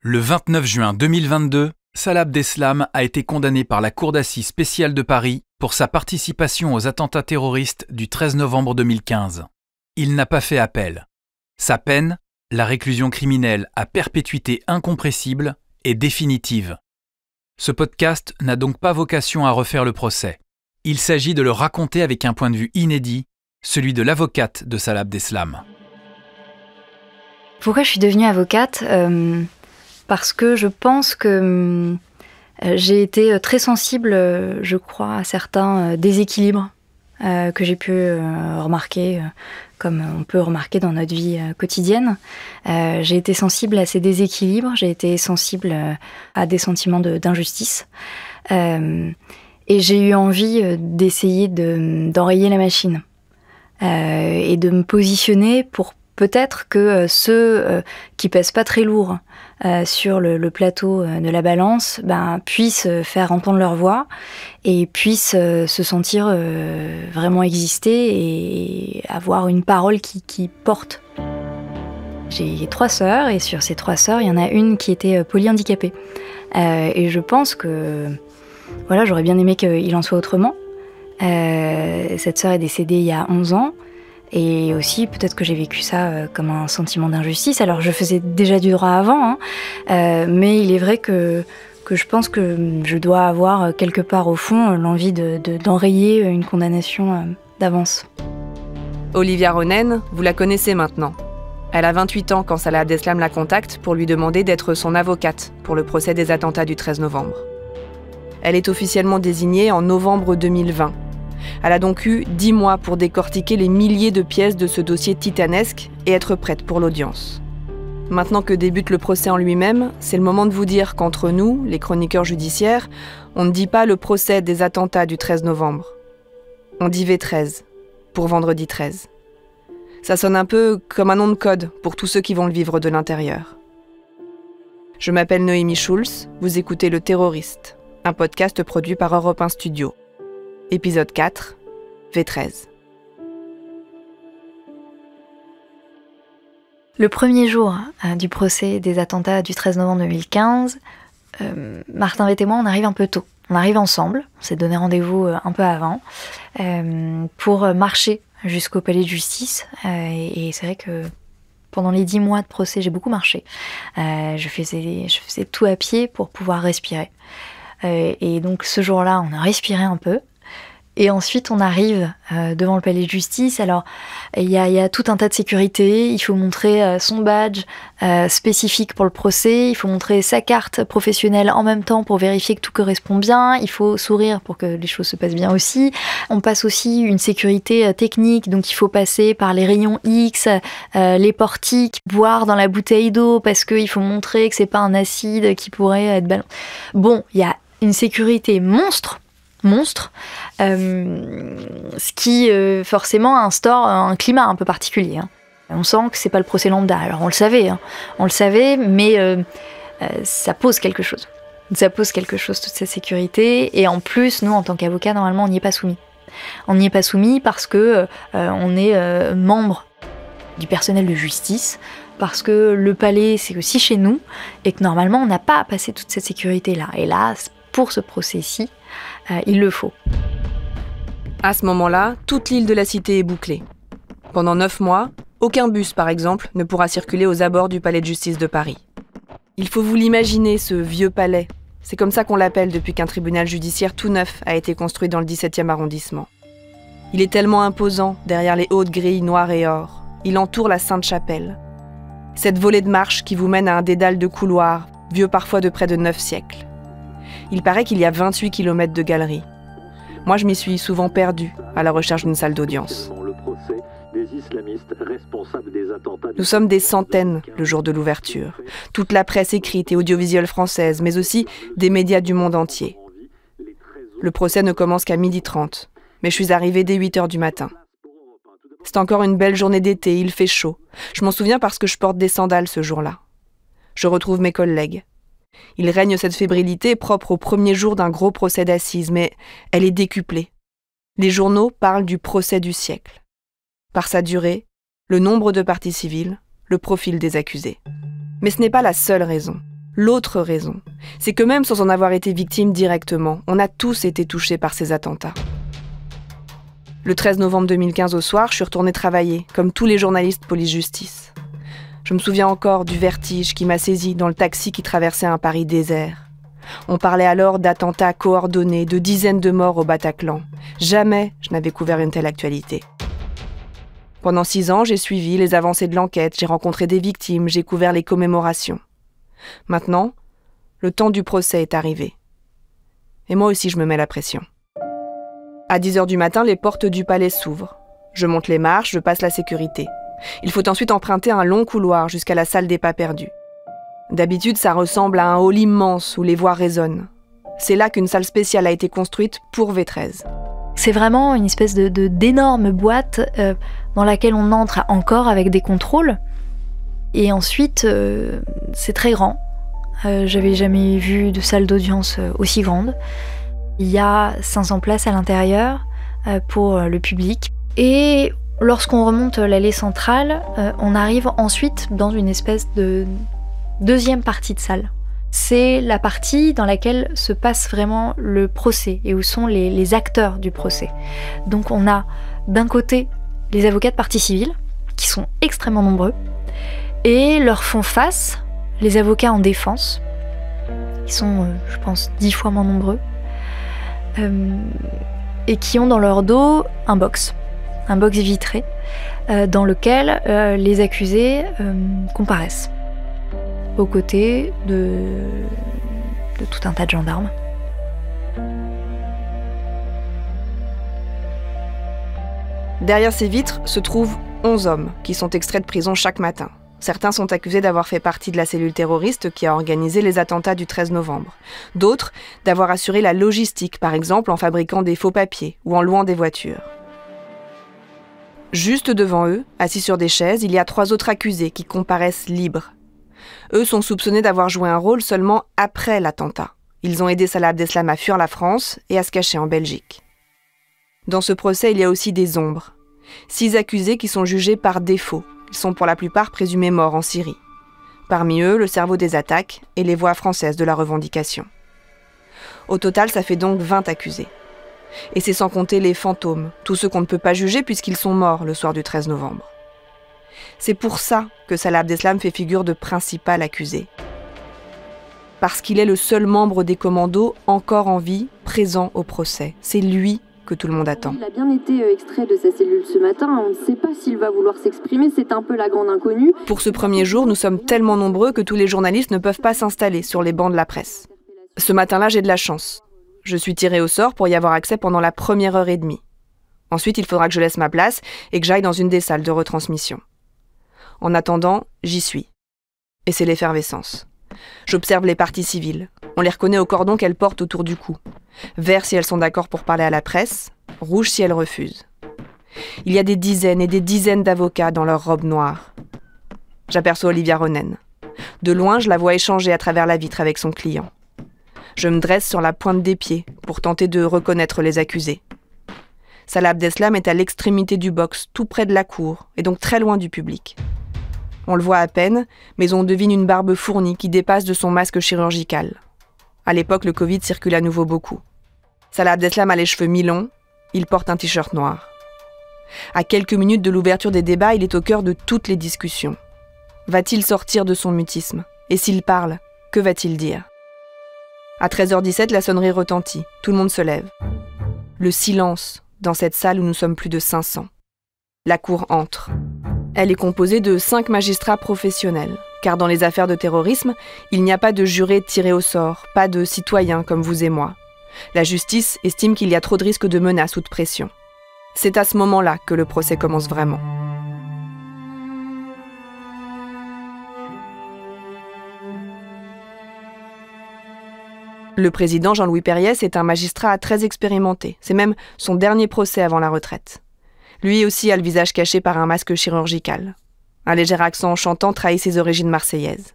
Le 29 juin 2022, Salah Abdeslam a été condamné par la Cour d'assises spéciale de Paris pour sa participation aux attentats terroristes du 13 novembre 2015. Il n'a pas fait appel. Sa peine, la réclusion criminelle à perpétuité incompressible, est définitive. Ce podcast n'a donc pas vocation à refaire le procès. Il s'agit de le raconter avec un point de vue inédit, celui de l'avocate de Salah Abdeslam. Pourquoi je suis devenue avocate ? Parce que je pense que j'ai été très sensible, je crois, à certains déséquilibres que j'ai pu remarquer, comme on peut remarquer dans notre vie quotidienne. J'ai été sensible à ces déséquilibres, j'ai été sensible à des sentiments d'injustice. Et j'ai eu envie d'essayer d'enrayer la machine et de me positionner pour peut-être que ceux qui pèsent pas très lourd sur le plateau de la balance puissent faire entendre leur voix et puissent se sentir vraiment exister et avoir une parole qui porte. J'ai 3 sœurs et sur ces 3 sœurs, il y en a une qui était polyhandicapée. Et je pense que j'aurais bien aimé qu'il en soit autrement. Cette sœur est décédée il y a 11 ans. Et aussi, peut-être que j'ai vécu ça comme un sentiment d'injustice. Alors, je faisais déjà du droit avant, mais il est vrai que je pense que je dois avoir quelque part au fond l'envie d'enrayer une condamnation d'avance. Olivia Ronen, vous la connaissez maintenant. Elle a 28 ans quand Salah Abdeslam la contacte pour lui demander d'être son avocate pour le procès des attentats du 13 novembre. Elle est officiellement désignée en novembre 2020. Elle a donc eu 10 mois pour décortiquer les milliers de pièces de ce dossier titanesque et être prête pour l'audience. Maintenant que débute le procès en lui-même, c'est le moment de vous dire qu'entre nous, les chroniqueurs judiciaires, on ne dit pas le procès des attentats du 13 novembre. On dit V13, pour vendredi 13. Ça sonne un peu comme un nom de code pour tous ceux qui vont le vivre de l'intérieur. Je m'appelle Noémie Schulz, vous écoutez Le Terroriste, un podcast produit par Europe 1 Studio. Épisode 4, V13. Le premier jour du procès des attentats du 13 novembre 2015, Martin Vett et moi, on arrive un peu tôt. On arrive ensemble, on s'est donné rendez-vous un peu avant, pour marcher jusqu'au palais de justice. Et c'est vrai que pendant les 10 mois de procès, j'ai beaucoup marché. Je faisais tout à pied pour pouvoir respirer. Et donc ce jour-là, on a respiré un peu. Et ensuite, on arrive devant le palais de justice. Alors, il y a tout un tas de sécurité. Il faut montrer son badge spécifique pour le procès. Il faut montrer sa carte professionnelle en même temps pour vérifier que tout correspond bien. Il faut sourire pour que les choses se passent bien aussi. On passe aussi une sécurité technique. Donc, il faut passer par les rayons X, les portiques, boire dans la bouteille d'eau parce qu'il faut montrer que c'est pas un acide qui pourrait être ballon. Bon, il y a une sécurité monstre, ce qui forcément instaure un climat un peu particulier. On sent que c'est pas le procès lambda. Alors on le savait, mais ça pose quelque chose. Ça pose quelque chose, toute cette sécurité. Et en plus, nous, en tant qu'avocats, normalement, on n'y est pas soumis. On n'y est pas soumis parce que on est membre du personnel de justice, parce que le palais, c'est aussi chez nous, et que normalement, on n'a pas à passer toute cette sécurité-là. Et là, pour ce procès-ci, il le faut. À ce moment-là, toute l'île de la Cité est bouclée. Pendant 9 mois, aucun bus, par exemple, ne pourra circuler aux abords du palais de justice de Paris. Il faut vous l'imaginer, ce vieux palais. C'est comme ça qu'on l'appelle depuis qu'un tribunal judiciaire tout neuf a été construit dans le 17e arrondissement. Il est tellement imposant, derrière les hautes grilles noires et or. Il entoure la Sainte-Chapelle. Cette volée de marche qui vous mène à un dédale de couloirs, vieux parfois de près de 9 siècles. Il paraît qu'il y a 28 km de galeries. Moi, je m'y suis souvent perdue à la recherche d'une salle d'audience. Nous sommes des centaines le jour de l'ouverture. Toute la presse écrite et audiovisuelle française, mais aussi des médias du monde entier. Le procès ne commence qu'à 12h30, mais je suis arrivée dès 8h du matin. C'est encore une belle journée d'été, il fait chaud. Je m'en souviens parce que je porte des sandales ce jour-là. Je retrouve mes collègues. Il règne cette fébrilité propre au premier jour d'un gros procès d'assises, mais elle est décuplée. Les journaux parlent du procès du siècle. Par sa durée, le nombre de parties civiles, le profil des accusés. Mais ce n'est pas la seule raison. L'autre raison, c'est que même sans en avoir été victime directement, on a tous été touchés par ces attentats. Le 13 novembre 2015 au soir, je suis retournée travailler, comme tous les journalistes police-justice. Je me souviens encore du vertige qui m'a saisi dans le taxi qui traversait un Paris désert. On parlait alors d'attentats coordonnés, de dizaines de morts au Bataclan. Jamais je n'avais couvert une telle actualité. Pendant 6 ans, j'ai suivi les avancées de l'enquête, j'ai rencontré des victimes, j'ai couvert les commémorations. Maintenant, le temps du procès est arrivé. Et moi aussi, je me mets la pression. À 10h du matin, les portes du palais s'ouvrent. Je monte les marches, je passe la sécurité. Il faut ensuite emprunter un long couloir jusqu'à la salle des pas perdus. D'habitude, ça ressemble à un hall immense où les voix résonnent. C'est là qu'une salle spéciale a été construite pour V13. C'est vraiment une espèce d'énorme boîte dans laquelle on entre encore avec des contrôles. Et ensuite, c'est très grand. J'avais jamais vu de salle d'audience aussi grande. Il y a 500 places à l'intérieur pour le public. Et lorsqu'on remonte l'allée centrale, on arrive ensuite dans une espèce de deuxième partie de salle. C'est la partie dans laquelle se passe vraiment le procès et où sont les acteurs du procès. Donc on a d'un côté les avocats de partie civile, qui sont extrêmement nombreux, et leur font face les avocats en défense, qui sont, je pense, 10 fois moins nombreux, et qui ont dans leur dos un box vitré, dans lequel les accusés comparaissent, aux côtés de tout un tas de gendarmes. Derrière ces vitres se trouvent 11 hommes qui sont extraits de prison chaque matin. Certains sont accusés d'avoir fait partie de la cellule terroriste qui a organisé les attentats du 13 novembre. D'autres, d'avoir assuré la logistique, par exemple en fabriquant des faux papiers ou en louant des voitures. Juste devant eux, assis sur des chaises, il y a 3 autres accusés qui comparaissent libres. Eux sont soupçonnés d'avoir joué un rôle seulement après l'attentat. Ils ont aidé Salah Abdeslam à fuir la France et à se cacher en Belgique. Dans ce procès, il y a aussi des ombres. 6 accusés qui sont jugés par défaut. Ils sont pour la plupart présumés morts en Syrie. Parmi eux, le cerveau des attaques et les voix françaises de la revendication. Au total, ça fait donc 20 accusés. Et c'est sans compter les fantômes, tous ceux qu'on ne peut pas juger puisqu'ils sont morts le soir du 13 novembre. C'est pour ça que Salah Abdeslam fait figure de principal accusé. Parce qu'il est le seul membre des commandos encore en vie, présent au procès. C'est lui que tout le monde attend. Il a bien été extrait de sa cellule ce matin. On ne sait pas s'il va vouloir s'exprimer. C'est un peu la grande inconnue. Pour ce premier jour, nous sommes tellement nombreux que tous les journalistes ne peuvent pas s'installer sur les bancs de la presse. Ce matin-là, j'ai de la chance. Je suis tirée au sort pour y avoir accès pendant la première heure et demie. Ensuite, il faudra que je laisse ma place et que j'aille dans une des salles de retransmission. En attendant, j'y suis. Et c'est l'effervescence. J'observe les parties civiles. On les reconnaît au cordon qu'elles portent autour du cou. Vert si elles sont d'accord pour parler à la presse, rouge si elles refusent. Il y a des dizaines et des dizaines d'avocats dans leurs robes noires. J'aperçois Olivia Ronen. De loin, je la vois échanger à travers la vitre avec son client. Je me dresse sur la pointe des pieds pour tenter de reconnaître les accusés. Salah Abdeslam est à l'extrémité du box, tout près de la cour, et donc très loin du public. On le voit à peine, mais on devine une barbe fournie qui dépasse de son masque chirurgical. À l'époque, le Covid circule à nouveau beaucoup. Salah Abdeslam a les cheveux mi-longs, il porte un t-shirt noir. À quelques minutes de l'ouverture des débats, il est au cœur de toutes les discussions. Va-t-il sortir de son mutisme ? Et s'il parle, que va-t-il dire ? À 13h17, la sonnerie retentit. Tout le monde se lève. Le silence dans cette salle où nous sommes plus de 500. La cour entre. Elle est composée de 5 magistrats professionnels, car dans les affaires de terrorisme, il n'y a pas de jurés tirés au sort, pas de citoyens comme vous et moi. La justice estime qu'il y a trop de risques de menaces ou de pression. C'est à ce moment-là que le procès commence vraiment. Le président Jean-Louis Périès est un magistrat très expérimenté. C'est même son dernier procès avant la retraite. Lui aussi a le visage caché par un masque chirurgical. Un léger accent chantant trahit ses origines marseillaises.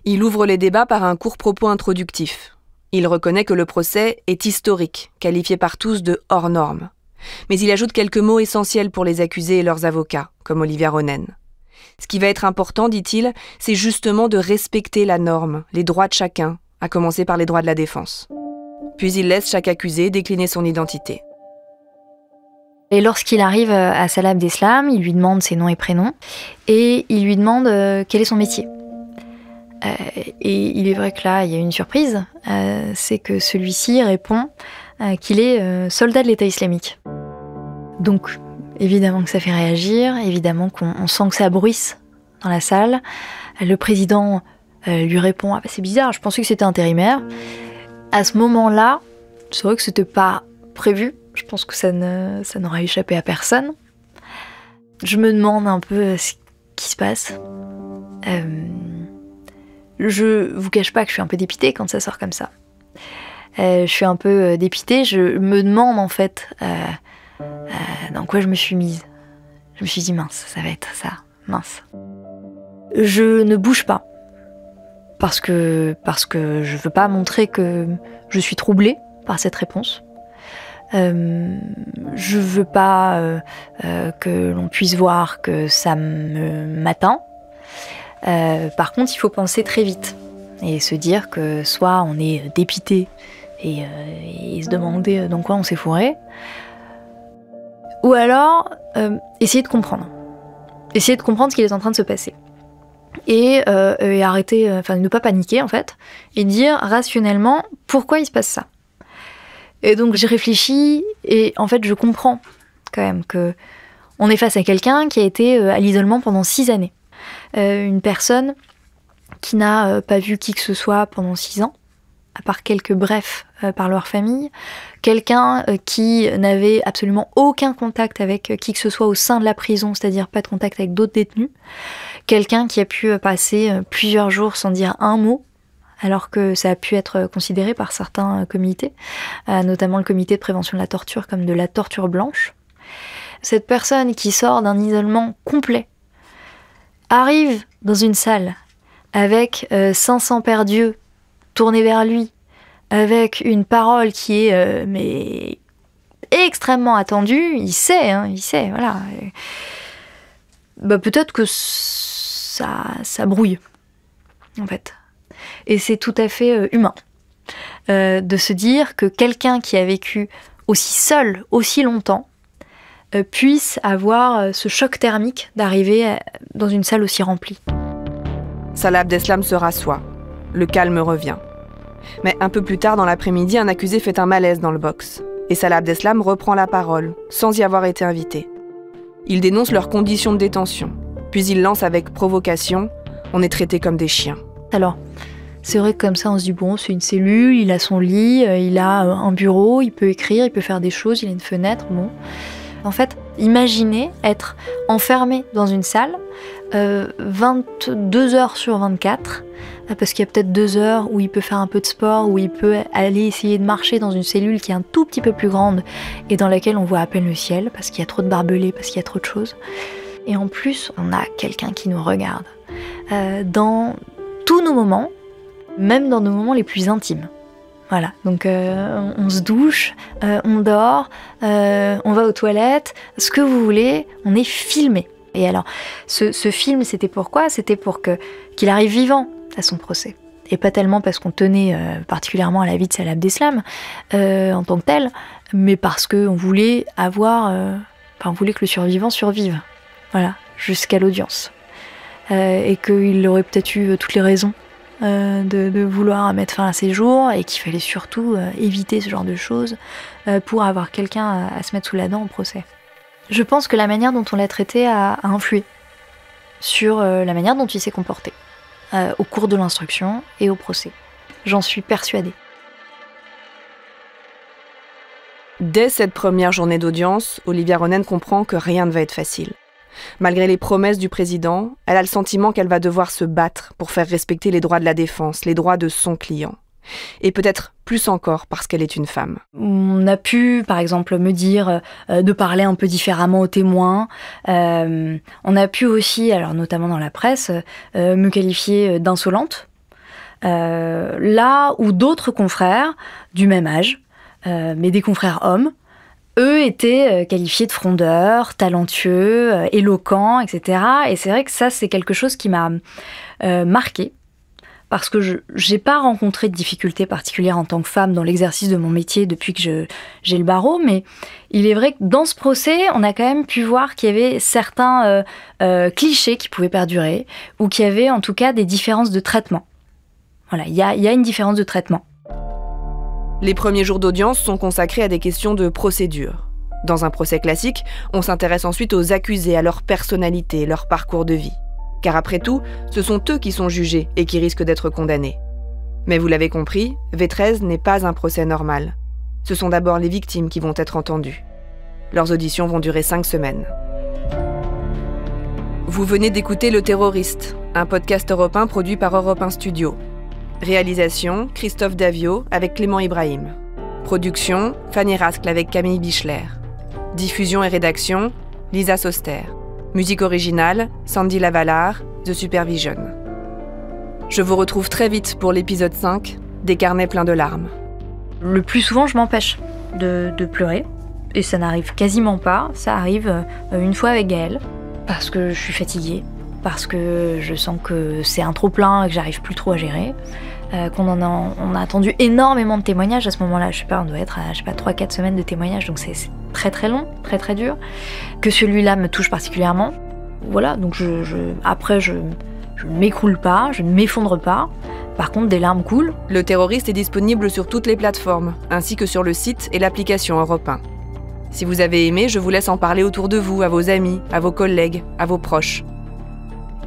Il ouvre les débats par un court propos introductif. Il reconnaît que le procès est historique, qualifié par tous de hors norme. Mais il ajoute quelques mots essentiels pour les accusés et leurs avocats, comme Olivia Ronen. Ce qui va être important, dit-il, c'est justement de respecter la norme, les droits de chacun, à commencer par les droits de la défense. Puis il laisse chaque accusé décliner son identité. Et lorsqu'il arrive à Salah Abdeslam, il lui demande ses noms et prénoms, et il lui demande quel est son métier. Et il est vrai que là, il y a une surprise, c'est que celui-ci répond qu'il est soldat de l'État islamique. Donc, évidemment que ça fait réagir, évidemment qu'on sent que ça bruisse dans la salle. Le président lui répond « Ah bah c'est bizarre, je pensais que c'était intérimaire ». À ce moment-là, c'est vrai que c'était pas prévu, je pense que ça n'aurait échappé à personne. Je me demande un peu ce qui se passe. Je vous cache pas que je suis un peu dépitée quand ça sort comme ça. Je suis un peu dépitée, je me demande en fait dans quoi je me suis mise. Je me suis dit mince, ça va être ça, mince. Je ne bouge pas parce que je veux pas montrer que je suis troublée par cette réponse. Je veux pas que l'on puisse voir que ça m'atteint. Par contre, il faut penser très vite et se dire que soit on est dépité et se demander dans quoi on s'est fourré, ou alors essayer de comprendre ce qui est en train de se passer et arrêter, enfin ne pas paniquer en fait, et dire rationnellement pourquoi il se passe ça. Et donc j'ai réfléchi et en fait je comprends quand même que on est face à quelqu'un qui a été à l'isolement pendant 6 années. Une personne qui n'a pas vu qui que ce soit pendant 6 ans, à part quelques brefs par leur famille, quelqu'un qui n'avait absolument aucun contact avec qui que ce soit au sein de la prison, c'est-à-dire pas de contact avec d'autres détenus, quelqu'un qui a pu passer plusieurs jours sans dire un mot, alors que ça a pu être considéré par certains comités, notamment le comité de prévention de la torture comme de la torture blanche. Cette personne qui sort d'un isolement complet arrive dans une salle avec 500 paires d'yeux tournés vers lui, avec une parole qui est mais extrêmement attendue, il sait, voilà. Bah, peut-être que ça brouille, en fait. Et c'est tout à fait humain de se dire que quelqu'un qui a vécu aussi seul, aussi longtemps, puisse avoir ce choc thermique d'arriver dans une salle aussi remplie. Salah Abdeslam se rassoit. Le calme revient. Mais un peu plus tard dans l'après-midi, un accusé fait un malaise dans le box. Et Salah Abdeslam reprend la parole, sans y avoir été invité. Il dénonce leurs conditions de détention. Puis il lance avec provocation « On est traités comme des chiens ». Alors, c'est vrai que comme ça, on se dit, bon, c'est une cellule, il a son lit, il a un bureau, il peut écrire, il peut faire des choses, il a une fenêtre, bon. En fait, imaginez être enfermé dans une salle 22 heures sur 24, parce qu'il y a peut-être 2 heures où il peut faire un peu de sport, où il peut aller essayer de marcher dans une cellule qui est un tout petit peu plus grande et dans laquelle on voit à peine le ciel, parce qu'il y a trop de barbelés, parce qu'il y a trop de choses. Et en plus, on a quelqu'un qui nous regarde dans tous nos moments, même dans nos moments les plus intimes. Voilà, donc on se douche, on dort, on va aux toilettes, ce que vous voulez, on est filmé. Et alors, ce film, c'était pourquoi ? C'était pour qu'il arrive vivant à son procès. Et pas tellement parce qu'on tenait particulièrement à la vie de Salah Abdeslam en tant que tel, mais parce qu'on voulait on voulait que le survivant survive, voilà, jusqu'à l'audience. Et qu'il aurait peut-être eu toutes les raisons de vouloir mettre fin à ses jours et qu'il fallait surtout éviter ce genre de choses pour avoir quelqu'un à se mettre sous la dent au procès. Je pense que la manière dont on l'a traité a influé sur la manière dont il s'est comporté au cours de l'instruction et au procès. J'en suis persuadée. Dès cette première journée d'audience, Olivia Ronen comprend que rien ne va être facile. Malgré les promesses du président, elle a le sentiment qu'elle va devoir se battre pour faire respecter les droits de la défense, les droits de son client. Et peut-être plus encore parce qu'elle est une femme. On a pu, par exemple, me dire de parler un peu différemment aux témoins. On a pu aussi, alors notamment dans la presse, me qualifier d'insolente. Là où d'autres confrères du même âge, mais des confrères hommes, eux étaient qualifiés de frondeurs, talentueux, éloquents, etc. Et c'est vrai que ça, c'est quelque chose qui m'a marquée. Parce que je n'ai pas rencontré de difficultés particulières en tant que femme dans l'exercice de mon métier depuis que j'ai le barreau, mais il est vrai que dans ce procès, on a quand même pu voir qu'il y avait certains clichés qui pouvaient perdurer, ou qu'il y avait en tout cas des différences de traitement. Voilà, il y a une différence de traitement. Les premiers jours d'audience sont consacrés à des questions de procédure. Dans un procès classique, on s'intéresse ensuite aux accusés, à leur personnalité, leur parcours de vie. Car après tout, ce sont eux qui sont jugés et qui risquent d'être condamnés. Mais vous l'avez compris, V13 n'est pas un procès normal. Ce sont d'abord les victimes qui vont être entendues. Leurs auditions vont durer 5 semaines. Vous venez d'écouter Le Terroriste, un podcast Europe 1 produit par Europe 1 Studio. Réalisation, Christophe Davio avec Clément Ibrahim. Production, Fanny Rascle avec Camille Bichler. Diffusion et rédaction, Lisa Soster. Musique originale, Sandy Lavallard, The Supervision. Je vous retrouve très vite pour l'épisode 5, des carnets pleins de larmes. Le plus souvent, je m'empêche de pleurer. Et ça n'arrive quasiment pas. Ça arrive une fois avec Gaël. Parce que je suis fatiguée. Parce que je sens que c'est un trop-plein et que j'arrive plus trop à gérer. On a attendu énormément de témoignages à ce moment-là. Je sais pas, on doit être à 3-4 semaines de témoignages. Donc c'est très très long, très très dur. Que celui-là me touche particulièrement. Voilà, donc après je ne m'écroule pas, je ne m'effondre pas. Par contre, des larmes coulent. Le Terroriste est disponible sur toutes les plateformes, ainsi que sur le site et l'application Europe 1. Si vous avez aimé, je vous laisse en parler autour de vous, à vos amis, à vos collègues, à vos proches.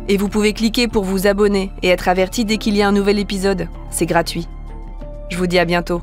Et vous pouvez cliquer pour vous abonner et être averti dès qu'il y a un nouvel épisode. C'est gratuit. Je vous dis à bientôt.